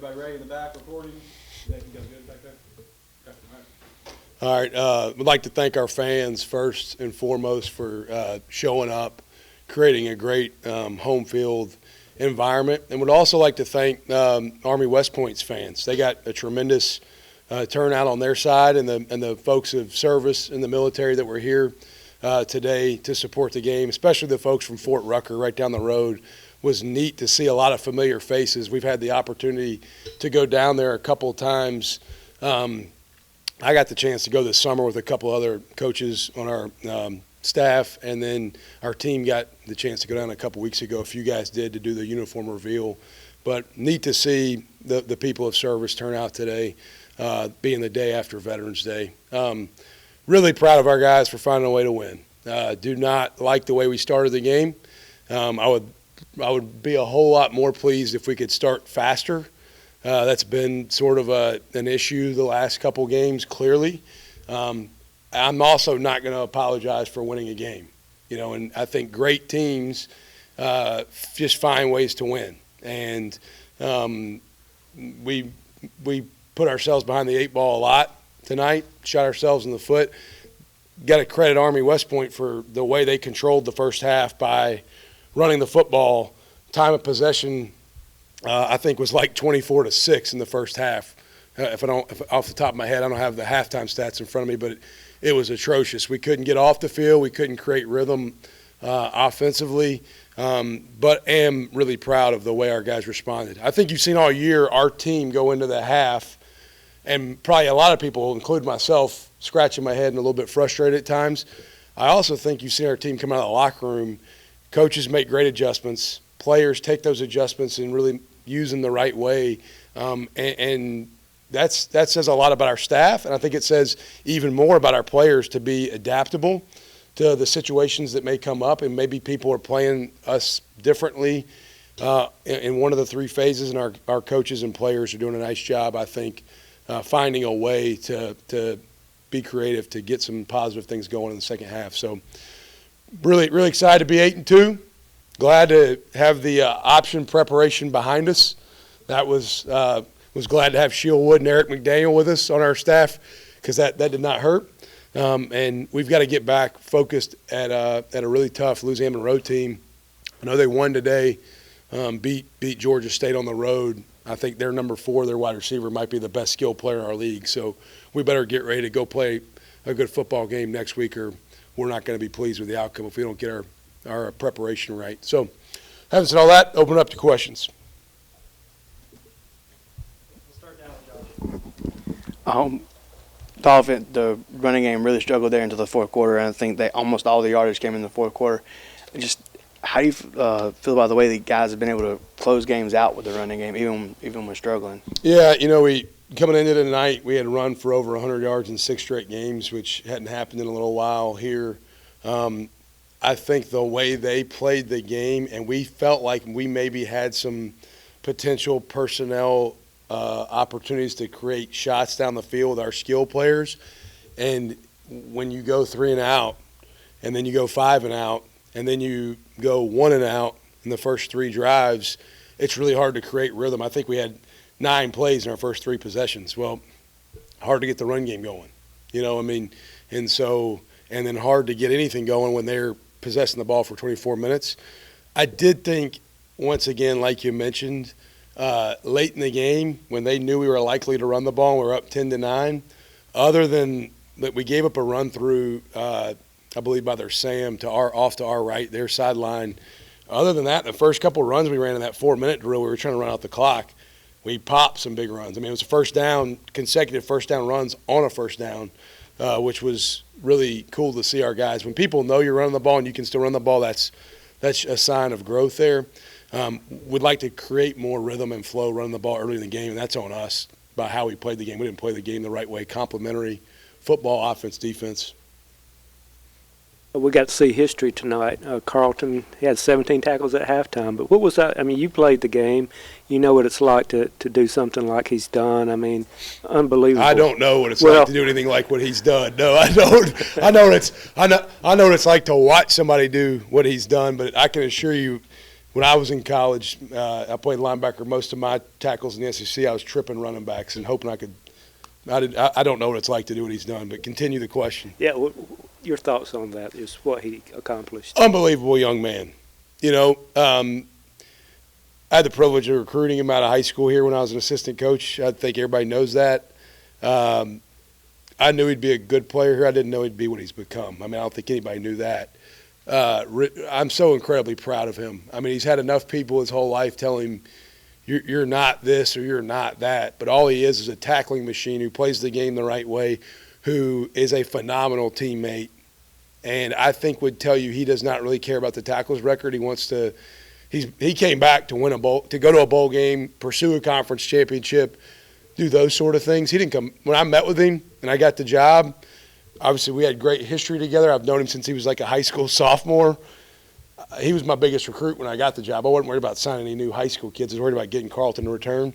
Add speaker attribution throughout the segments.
Speaker 1: Everybody ready in the back recording? You guys good back there? Okay.
Speaker 2: All right. We'd like to thank our fans first and foremost for showing up, creating a great home field environment. And would also like to thank Army West Point's fans. They got a tremendous turnout on their side, and the folks of service in the military that were here today to support the game, especially the folks from Fort Rucker right down the road. Was neat to see a lot of familiar faces. We've had the opportunity to go down there a couple of times. I got the chance to go this summer with a couple other coaches on our staff, and then our team got the chance to go down a couple weeks ago. A few guys did to do the uniform reveal. But neat to see the people of service turn out today, being the day after Veterans Day. Really proud of our guys for finding a way to win. Do not like the way we started the game. I would be a whole lot more pleased if we could start faster. That's been sort of an issue the last couple games, clearly. I'm also not going to apologize for winning a game. And I think great teams just find ways to win. And we put ourselves behind the 8 ball a lot tonight, shot ourselves in the foot. Got to credit Army West Point for the way they controlled the first half by running the football. Time of possession, I think, was like 24-6 in the first half. If off the top of my head, I don't have the halftime stats in front of me, but it was atrocious. We couldn't get off the field. We couldn't create rhythm offensively, but am really proud of the way our guys responded. I think you've seen all year our team go into the half, and probably a lot of people, including myself, scratching my head and a little bit frustrated at times. I also think you've seen our team come out of the locker room. Coaches make great adjustments. Players take those adjustments and really use them the right way. And that says a lot about our staff, and I think it says even more about our players to be adaptable to the situations that may come up, and maybe people are playing us differently in one of the 3 phases, and our coaches and players are doing a nice job, I think, finding a way to be creative to get some positive things going in the second half. So really, really excited to be 8-2. Glad to have the option preparation behind us. That was glad to have Sheil Wood and Eric McDaniel with us on our staff, because that did not hurt. And we've got to get back focused at a really tough Louisiana Monroe team. I know they won today, beat Georgia State on the road. I think their number 4, their wide receiver, might be the best skilled player in our league. So we better get ready to go play a good football game next week, or we're not going to be pleased with the outcome if we don't get our preparation right. So having said all that, open up to questions.
Speaker 1: We'll start down with Josh.
Speaker 3: The running game really struggled there into the fourth quarter, and I think almost all the yardage came in the fourth quarter. Just how do you feel about the way the guys have been able to close games out with the running game, even when struggling?
Speaker 2: Yeah, we coming into the night, we had run for over 100 yards in 6 straight games, which hadn't happened in a little while here. I think the way they played the game, and we felt like we maybe had some potential personnel opportunities to create shots down the field with our skill players. And when you go 3 and out, and then you go 5 and out, and then you go 1 and out in the first 3 drives, it's really hard to create rhythm. I think we had 9 plays in our first 3 possessions. Well, hard to get the run game going, and then hard to get anything going when they're possessing the ball for 24 minutes. I did think, once again, like you mentioned, late in the game when they knew we were likely to run the ball, we were up 10-9. Other than that, we gave up a run through, I believe by their Sam off to our right, their sideline. Other than that, the first couple of runs we ran in that 4-minute drill, we were trying to run out the clock. We popped some big runs. It was a first down, consecutive first down runs on a first down, which was really cool to see our guys. When people know you're running the ball and you can still run the ball, that's a sign of growth there. We'd like to create more rhythm and flow running the ball early in the game, and that's on us by how we played the game. We didn't play the game the right way. Complementary football, offense, defense.
Speaker 4: We got to see history tonight. Carlton, he had 17 tackles at halftime. But what was that? You played the game. You know what it's like to do something like he's done. Unbelievable.
Speaker 2: I don't know what it's like to do anything like what he's done. No, I don't. I know what it's like to watch somebody do what he's done. But I can assure you, when I was in college, I played linebacker. Most of my tackles in the SEC, I was tripping running backs and hoping I could. I don't know what it's like to do what he's done, but continue the question.
Speaker 4: Yeah, your thoughts on that is what he accomplished.
Speaker 2: Unbelievable young man. I had the privilege of recruiting him out of high school here when I was an assistant coach. I think everybody knows that. I knew he'd be a good player here. I didn't know he'd be what he's become. I don't think anybody knew that. I'm so incredibly proud of him. He's had enough people his whole life tell him, you're not this or you're not that. But all he is a tackling machine who plays the game the right way, who is a phenomenal teammate. And I think would tell you he does not really care about the tackles record. He wants to he came back to win to go to a bowl game, pursue a conference championship, do those sort of things. He didn't come when I met with him and I got the job. Obviously, we had great history together. I've known him since he was like a high school sophomore. He was my biggest recruit when I got the job. I wasn't worried about signing any new high school kids. I was worried about getting Carlton to return.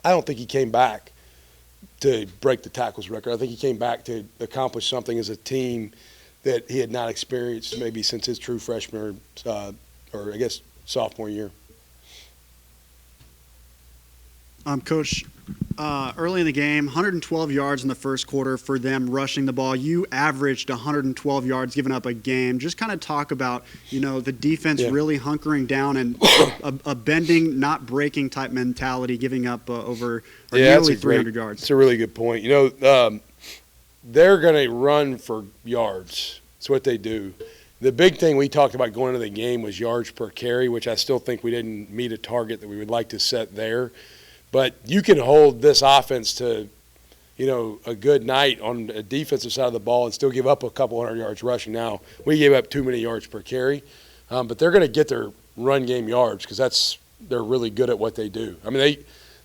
Speaker 2: I don't think he came back to break the tackles record. I think he came back to accomplish something as a team that he had not experienced maybe since his true freshman or I guess sophomore year.
Speaker 5: Coach, early in the game, 112 yards in the first quarter for them rushing the ball. You averaged 112 yards given up a game. Just kind of talk about, the defense really hunkering down and a bending, not breaking type mentality, giving up over nearly 300 yards.
Speaker 2: It's a really good point. They're going to run for yards. That's what they do. The big thing we talked about going into the game was yards per carry, which I still think we didn't meet a target that we would like to set there. But you can hold this offense to, a good night on the defensive side of the ball and still give up a couple hundred yards rushing. Now, we gave up too many yards per carry, but they're going to get their run game yards because they're really good at what they do.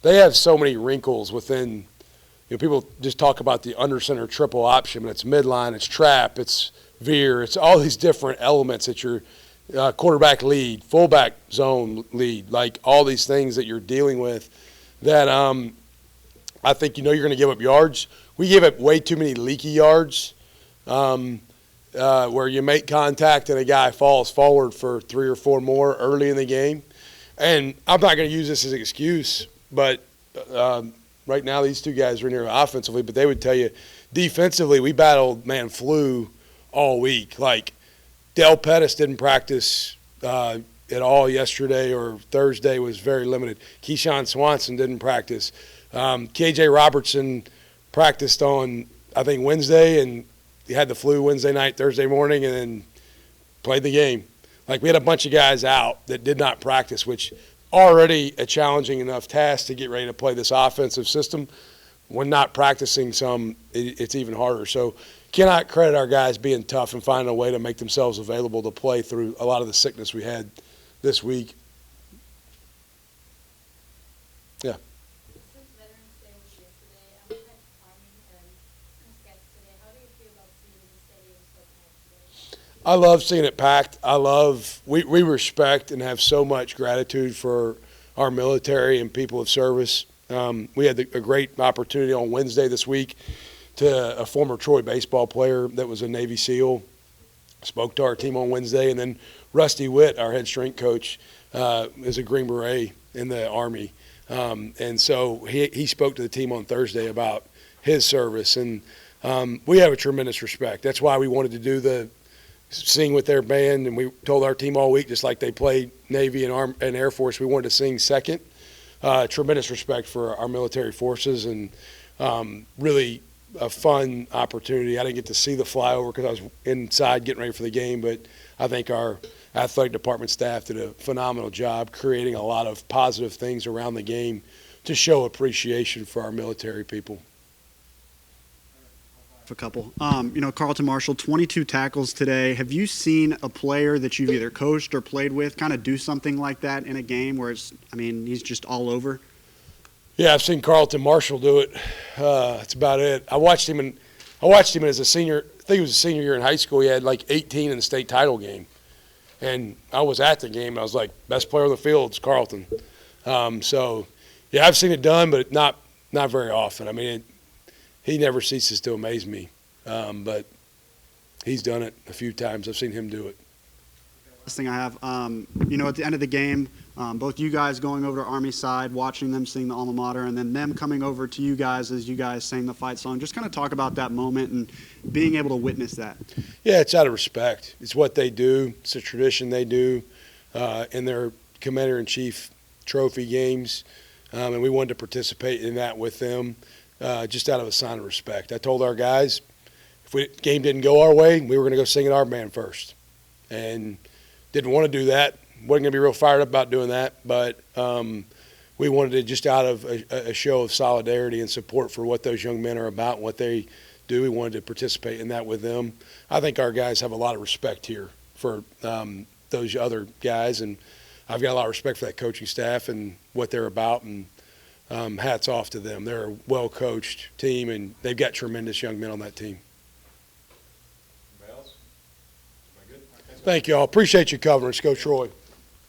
Speaker 2: They have so many wrinkles within. People just talk about the under center triple option, but it's midline, it's trap, it's veer, it's all these different elements that your quarterback lead, fullback zone lead, like all these things that you're dealing with. That I think you're going to give up yards. We give up way too many leaky yards where you make contact and a guy falls forward for 3 or 4 more early in the game. And I'm not going to use this as an excuse, but right now these two guys are in here offensively, but they would tell you defensively we battled flu all week. Like Del Pettis didn't practice at all yesterday or Thursday, was very limited. Keyshawn Swanson didn't practice. KJ Robertson practiced on, I think, Wednesday, and he had the flu Wednesday night, Thursday morning, and then played the game. Like, we had a bunch of guys out that did not practice, which already a challenging enough task to get ready to play this offensive system. When not practicing some, it's even harder. So cannot credit our guys being tough and finding a way to make themselves available to play through a lot of the sickness we had this week. Yeah.
Speaker 6: Since Veterans Day was yesterday, we had farming and guests today. How do you feel about seeing the stadium so packed today?
Speaker 2: I love seeing it packed. We respect and have so much gratitude for our military and people of service. We had a great opportunity on Wednesday this week to a former Troy baseball player that was a Navy SEAL. Spoke to our team on Wednesday, and then Rusty Witt, our head strength coach, is a Green Beret in the Army. And so he spoke to the team on Thursday about his service. And we have a tremendous respect. That's why we wanted to do the sing with their band, and we told our team all week, just like they played Navy and Air Force, we wanted to sing second. Tremendous respect for our military forces, and really a fun opportunity. I didn't get to see the flyover because I was inside getting ready for the game, but I think our athletic department staff did a phenomenal job creating a lot of positive things around the game to show appreciation for our military people.
Speaker 5: A couple. Carlton Marshall, 22 tackles today. Have you seen a player that you've either coached or played with kind of do something like that in a game where he's just all over?
Speaker 2: Yeah, I've seen Carlton Marshall do it. That's about it. I watched him as a senior. I think it was a senior year in high school. He had like 18 in the state title game, and I was at the game. I was like, best player on the field is Carlton. So, yeah, I've seen it done, but not very often. He never ceases to amaze me, but he's done it a few times. I've seen him do it.
Speaker 5: Last thing I have, at the end of the game, both you guys going over to Army side, watching them sing the alma mater, and then them coming over to you guys as you guys sang the fight song. Just kind of talk about that moment and being able to witness that.
Speaker 2: Yeah, it's out of respect. It's what they do. It's a tradition they do in their Commander-in-Chief trophy games, and we wanted to participate in that with them just out of a sign of respect. I told our guys if the game didn't go our way, we were going to go sing in our band first. And didn't want to do that. Wasn't going to be real fired up about doing that, but we wanted to just out of a show of solidarity and support for what those young men are about and what they do. We wanted to participate in that with them. I think our guys have a lot of respect here for those other guys, and I've got a lot of respect for that coaching staff and what they're about, and hats off to them. They're a well-coached team, and they've got tremendous young men on that team.
Speaker 1: Anybody else? Am I good?
Speaker 2: Thank you all. Appreciate you covering us. Go Troy.